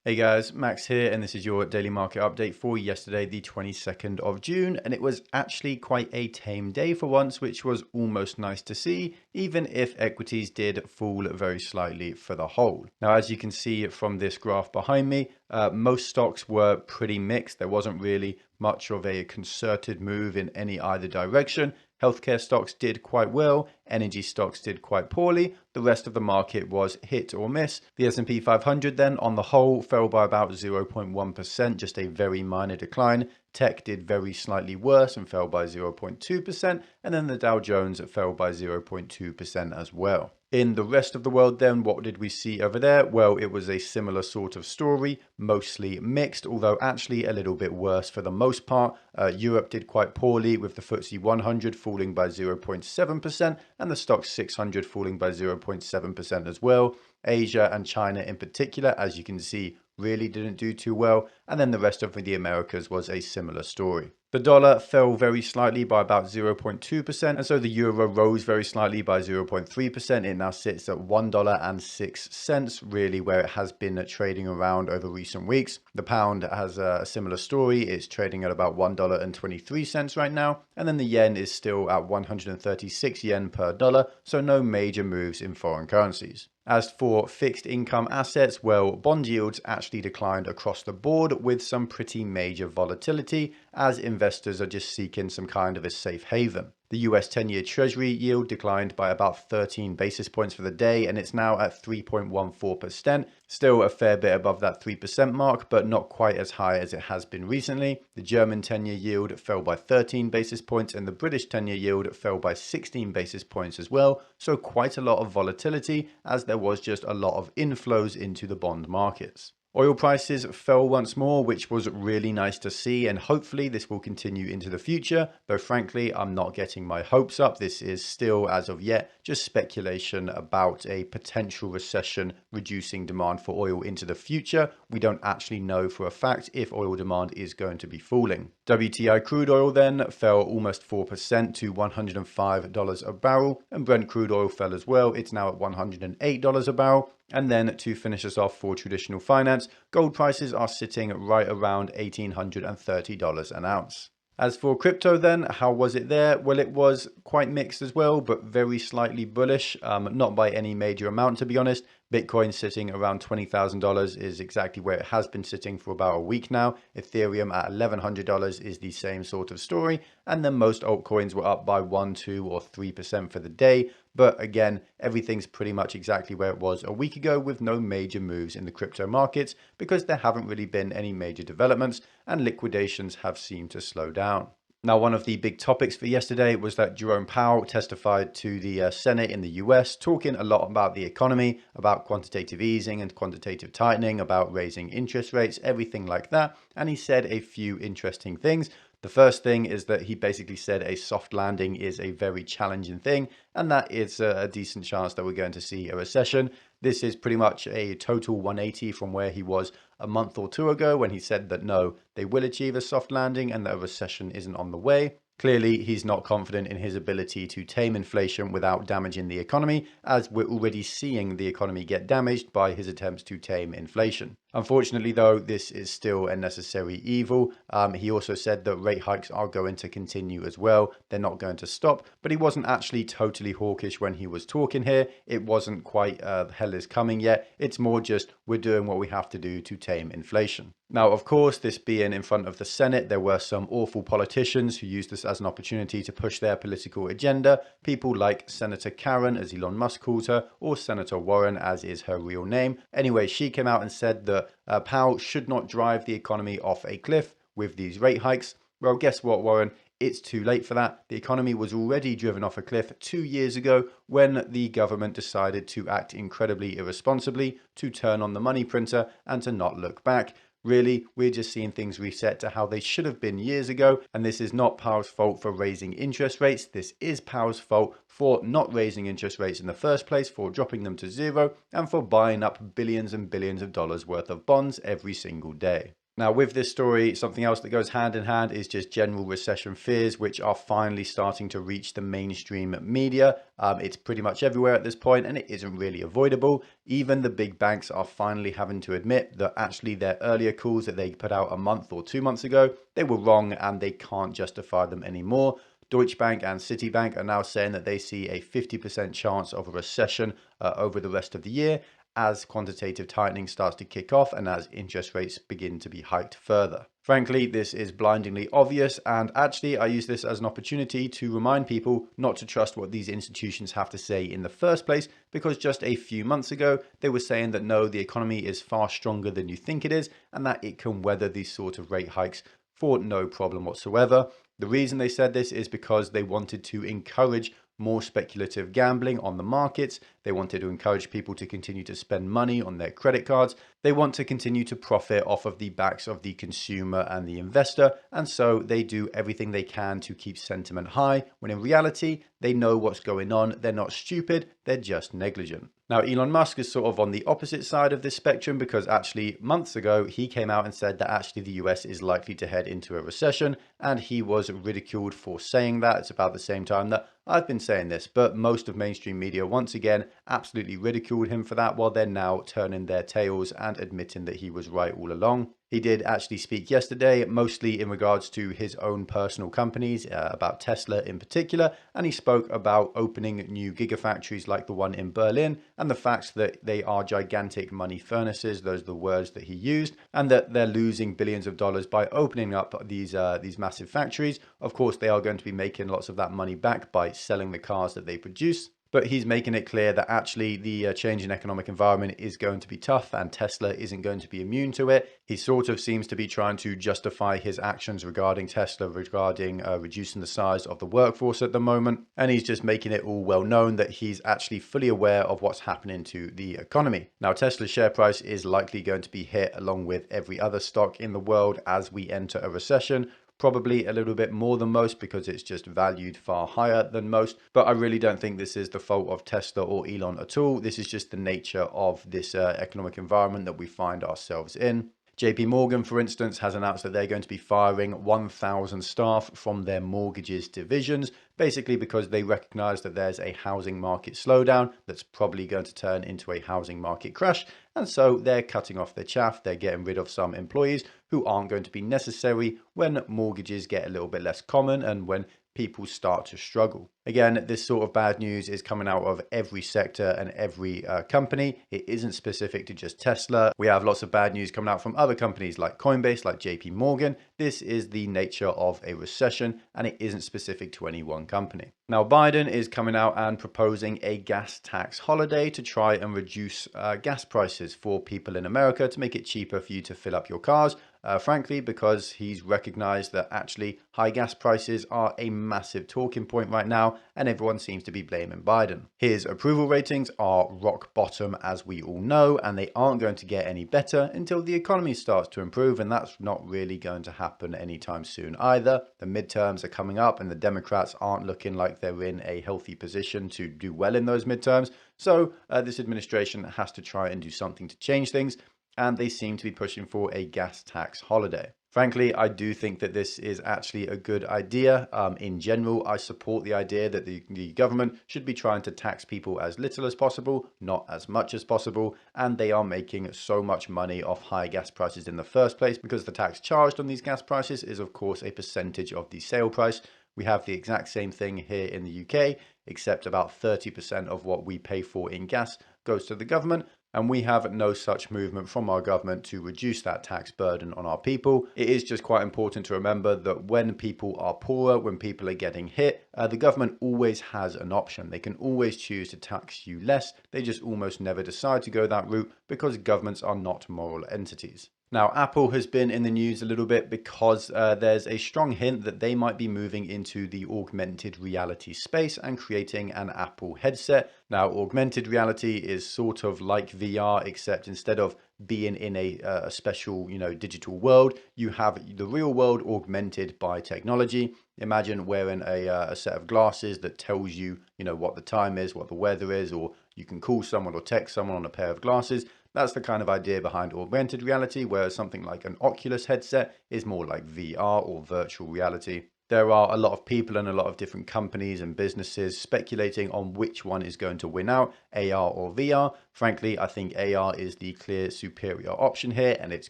Hey guys, Max here, and this is your daily market update for yesterday, the 22nd of June. And it was actually quite a tame day for once, which was almost nice to see, even if equities did fall very slightly for the whole. Now, as you can see from this graph behind me, most stocks were pretty mixed. There wasn't really much of a concerted move in any either direction. Healthcare stocks did quite well, energy stocks did quite poorly. The rest of the market was hit or miss. The S&P 500 then on the whole fell by about 0.1%, just a very minor decline. Tech did very slightly worse and fell by 0.2%, and then the Dow Jones fell by 0.2% as well. In the rest of the world then, what did we see over there? Well, it was a similar sort of story, mostly mixed, although actually a little bit worse for the most part. Europe did quite poorly, with the FTSE 100 falling by 0.7% and the Stoxx 600 falling by 0.7% as well. Asia and China in particular, as you can see, really didn't do too well, and then the rest of the Americas was a similar story. The dollar fell very slightly by about 0.2%, and so the euro rose very slightly by 0.3%. It now sits at $1.06, really where it has been trading around over recent weeks. The pound has a similar story. It's trading at about $1.23 right now, and then the yen is still at 136 yen per dollar, so no major moves in foreign currencies. As for fixed income assets, well, bond yields actually declined across the board with some pretty major volatility as investors are just seeking some kind of a safe haven. The US 10-year Treasury yield declined by about 13 basis points for the day, and it's now at 3.14%. Still a fair bit above that 3% mark, but not quite as high as it has been recently. The German 10-year yield fell by 13 basis points, and the British 10-year yield fell by 16 basis points as well. So quite a lot of volatility, as there was just a lot of inflows into the bond markets. Oil prices fell once more, which was really nice to see, and hopefully this will continue into the future, though frankly I'm not getting my hopes up. This is still, as of yet, just speculation about a potential recession reducing demand for oil into the future. We don't actually know for a fact if oil demand is going to be falling. WTI crude oil then fell almost 4% to $105 a barrel, and Brent crude oil fell as well. It's now at $108 a barrel. And then to finish us off for traditional finance, gold prices are sitting right around $1,830 an ounce. As for crypto then, how was it there? Well, it was quite mixed as well, but very slightly bullish, not by any major amount to be honest. Bitcoin sitting around $20,000 is exactly where it has been sitting for about a week now. Ethereum at $1,100 is the same sort of story. And then most altcoins were up by 1, 2 or 3% for the day. But again, everything's pretty much exactly where it was a week ago with no major moves in the crypto markets because there haven't really been any major developments and liquidations have seemed to slow down. Now, one of the big topics for yesterday was that Jerome Powell testified to the Senate in the US, talking a lot about the economy, about quantitative easing and quantitative tightening, about raising interest rates, everything like that. And he said a few interesting things. The first thing is that he basically said a soft landing is a very challenging thing, and that it's a decent chance that we're going to see a recession. This is pretty much a total 180 from where he was a month or two ago when he said that no, they will achieve a soft landing and that a recession isn't on the way. Clearly, he's not confident in his ability to tame inflation without damaging the economy, as we're already seeing the economy get damaged by his attempts to tame inflation. Unfortunately, though, this is still a necessary evil. He also said that rate hikes are going to continue as well. They're not going to stop, but he wasn't actually totally hawkish when he was talking here. It wasn't quite hell is coming yet. It's more just we're doing what we have to do to tame inflation. Now, of course, this being in front of the Senate, there were some awful politicians who used this as an opportunity to push their political agenda. People like Senator Karen, as Elon Musk calls her, or Senator Warren, as is her real name. Anyway, she came out and said that Powell should not drive the economy off a cliff with these rate hikes. Well, guess what, Warren? It's too late for that. The economy was already driven off a cliff 2 years ago when the government decided to act incredibly irresponsibly, to turn on the money printer and to not look back. Really, we're just seeing things reset to how they should have been years ago, and this is not Powell's fault for raising interest rates. This is Powell's fault for not raising interest rates in the first place, for dropping them to zero, and for buying up billions and billions of dollars worth of bonds every single day. Now, with this story, something else that goes hand in hand is just general recession fears, which are finally starting to reach the mainstream media. It's pretty much everywhere at this point, and it isn't really avoidable. Even the big banks are finally having to admit that actually their earlier calls that they put out a month or 2 months ago, they were wrong and they can't justify them anymore. Deutsche Bank and Citibank are now saying that they see a 50% chance of a recession over the rest of the year, as quantitative tightening starts to kick off and as interest rates begin to be hiked further. Frankly, this is blindingly obvious, and actually I use this as an opportunity to remind people not to trust what these institutions have to say in the first place, because just a few months ago they were saying that no, the economy is far stronger than you think it is and that it can weather these sort of rate hikes for no problem whatsoever. The reason they said this is because they wanted to encourage more speculative gambling on the markets. They wanted to encourage people to continue to spend money on their credit cards. They want to continue to profit off of the backs of the consumer and the investor. And so they do everything they can to keep sentiment high, when in reality, they know what's going on. They're not stupid, they're just negligent. Now, Elon Musk is sort of on the opposite side of this spectrum, because actually months ago, he came out and said that actually the US is likely to head into a recession, and he was ridiculed for saying that. It's about the same time that I've been saying this, but most of mainstream media once again absolutely ridiculed him for that, while they're now turning their tails and admitting that he was right all along. He did actually speak yesterday, mostly in regards to his own personal companies, about Tesla in particular, and he spoke about opening new gigafactories like the one in Berlin, and the fact that they are gigantic money furnaces. Those are the words that he used, and that they're losing billions of dollars by opening up these massive factories. Of course, they are going to be making lots of that money back by selling the cars that they produce. But he's making it clear that actually the change in economic environment is going to be tough, and Tesla isn't going to be immune to it. He sort of seems to be trying to justify his actions regarding Tesla, regarding reducing the size of the workforce at the moment. And he's just making it all well known that he's actually fully aware of what's happening to the economy. Now, Tesla's share price is likely going to be hit along with every other stock in the world as we enter a recession. Probably a little bit more than most because it's just valued far higher than most. But I really don't think this is the fault of Tesla or Elon at all. This is just the nature of this economic environment that we find ourselves in. JP Morgan, for instance, has announced that they're going to be firing 1,000 staff from their mortgages divisions, basically because they recognize that there's a housing market slowdown that's probably going to turn into a housing market crash. And so they're cutting off their chaff. They're getting rid of some employees who aren't going to be necessary when mortgages get a little bit less common and when people start to struggle. Again, this sort of bad news is coming out of every sector and every company. It isn't specific to just Tesla. We have lots of bad news coming out from other companies like Coinbase, like JP Morgan. This is the nature of a recession, and it isn't specific to any one company. Now, Biden is coming out and proposing a gas tax holiday to try and reduce gas prices for people in America, to make it cheaper for you to fill up your cars. Frankly, because he's recognized that actually high gas prices are a massive talking point right now, and everyone seems to be blaming Biden. His approval ratings are rock bottom, as we all know, and they aren't going to get any better until the economy starts to improve, and that's not really going to happen anytime soon either. The midterms are coming up, and the Democrats aren't looking like they're in a healthy position to do well in those midterms. So this administration has to try and do something to change things, and they seem to be pushing for a gas tax holiday. Frankly, I do think that this is actually a good idea. In general, I support the idea that the government should be trying to tax people as little as possible, not as much as possible. And they are making so much money off high gas prices in the first place, because the tax charged on these gas prices is, of course, a percentage of the sale price. We have the exact same thing here in the UK, except about 30% of what we pay for in gas goes to the government. And we have no such movement from our government to reduce that tax burden on our people. It is just quite important to remember that when people are poorer, when people are getting hit, the government always has an option. They can always choose to tax you less. They just almost never decide to go that route because governments are not moral entities. Now, Apple has been in the news a little bit because there's a strong hint that they might be moving into the augmented reality space and creating an Apple headset. Now, augmented reality is sort of like VR, except instead of being in a special, digital world, you have the real world augmented by technology. Imagine wearing a set of glasses that tells you, what the time is, what the weather is, or you can call someone or text someone on a pair of glasses. That's the kind of idea behind augmented reality, whereas something like an Oculus headset is more like VR or virtual reality. There are a lot of people and a lot of different companies and businesses speculating on which one is going to win out, AR or VR. Frankly, I think AR is the clear superior option here and it's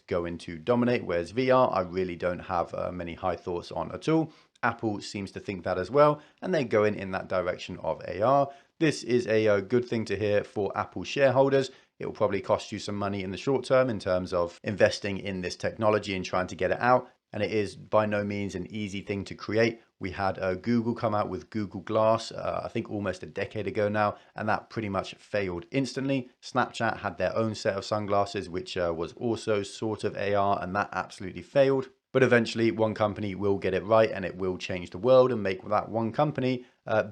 going to dominate, whereas VR, I really don't have many high thoughts on at all. Apple seems to think that as well, and they're going in that direction of AR. This is a good thing to hear for Apple shareholders. It will probably cost you some money in the short term in terms of investing in this technology and trying to get it out. And it is by no means an easy thing to create. We had Google come out with Google Glass, I think almost a decade ago now, and that pretty much failed instantly. Snapchat had their own set of sunglasses, which was also sort of AR, and that absolutely failed. But eventually one company will get it right and it will change the world and make that one company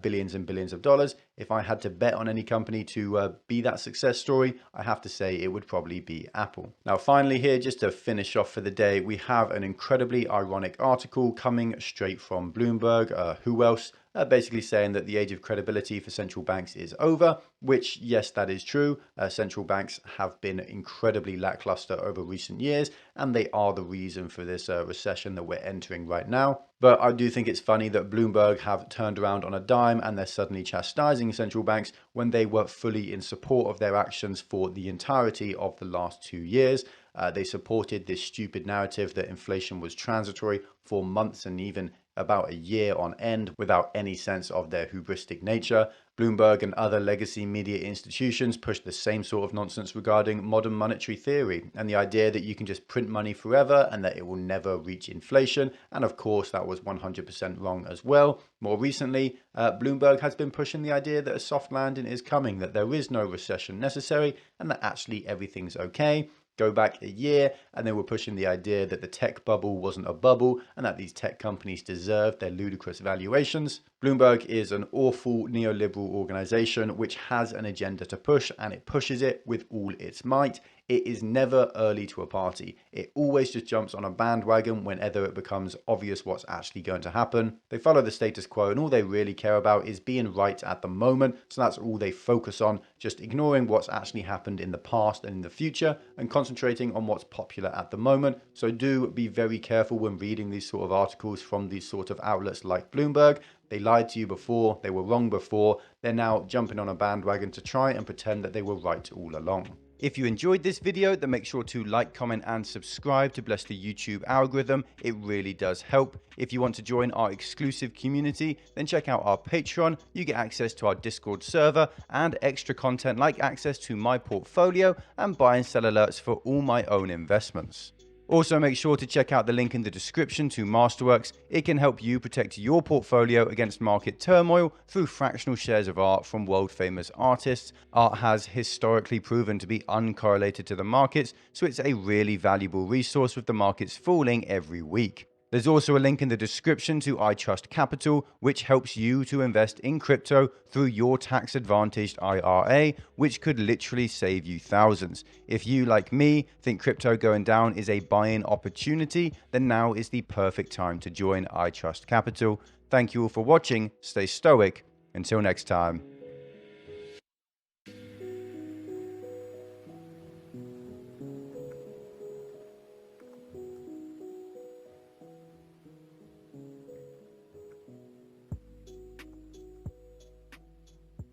billions and billions of dollars. If I had to bet on any company to be that success story, I have to say it would probably be Apple. Now, finally here, just to finish off for the day, we have an incredibly ironic article coming straight from Bloomberg. Who else? Basically saying that the age of credibility for central banks is over, which, yes, that is true. Central banks have been incredibly lackluster over recent years, and they are the reason for this recession that we're entering right now. But I do think it's funny that Bloomberg have turned around on a dime and they're suddenly chastising central banks when they were fully in support of their actions for the entirety of the last 2 years. They supported this stupid narrative that inflation was transitory for months and even about a year on end without any sense of their hubristic nature. Bloomberg and other legacy media institutions push the same sort of nonsense regarding modern monetary theory and the idea that you can just print money forever and that it will never reach inflation. And of course, that was 100% wrong as well. More recently, Bloomberg has been pushing the idea that a soft landing is coming, that there is no recession necessary, and that actually everything's okay. Go back a year and they were pushing the idea that the tech bubble wasn't a bubble and that these tech companies deserved their ludicrous valuations. Bloomberg is an awful neoliberal organization which has an agenda to push, and it pushes it with all its might. It is never early to a party. It always just jumps on a bandwagon whenever it becomes obvious what's actually going to happen. They follow the status quo and all they really care about is being right at the moment. So that's all they focus on, just ignoring what's actually happened in the past and in the future and concentrating on what's popular at the moment. So do be very careful when reading these sort of articles from these sort of outlets like Bloomberg. They lied to you before, they were wrong before, they're now jumping on a bandwagon to try and pretend that they were right all along. If you enjoyed this video, then make sure to like, comment and subscribe to bless the YouTube algorithm. It really does help. If you want to join our exclusive community, then check out our Patreon. You get access to our Discord server and extra content like access to my portfolio and buy and sell alerts for all my own investments. Also, make sure to check out the link in the description to Masterworks. It can help you protect your portfolio against market turmoil through fractional shares of art from world famous artists. Art has historically proven to be uncorrelated to the markets, so it's a really valuable resource with the markets falling every week. There's also a link in the description to I Trust Capital, which helps you to invest in crypto through your tax-advantaged IRA, which could literally save you thousands. If you, like me, think crypto going down is a buy-in opportunity, then now is the perfect time to join I Trust Capital. Thank you all for watching. Stay stoic. Until next time.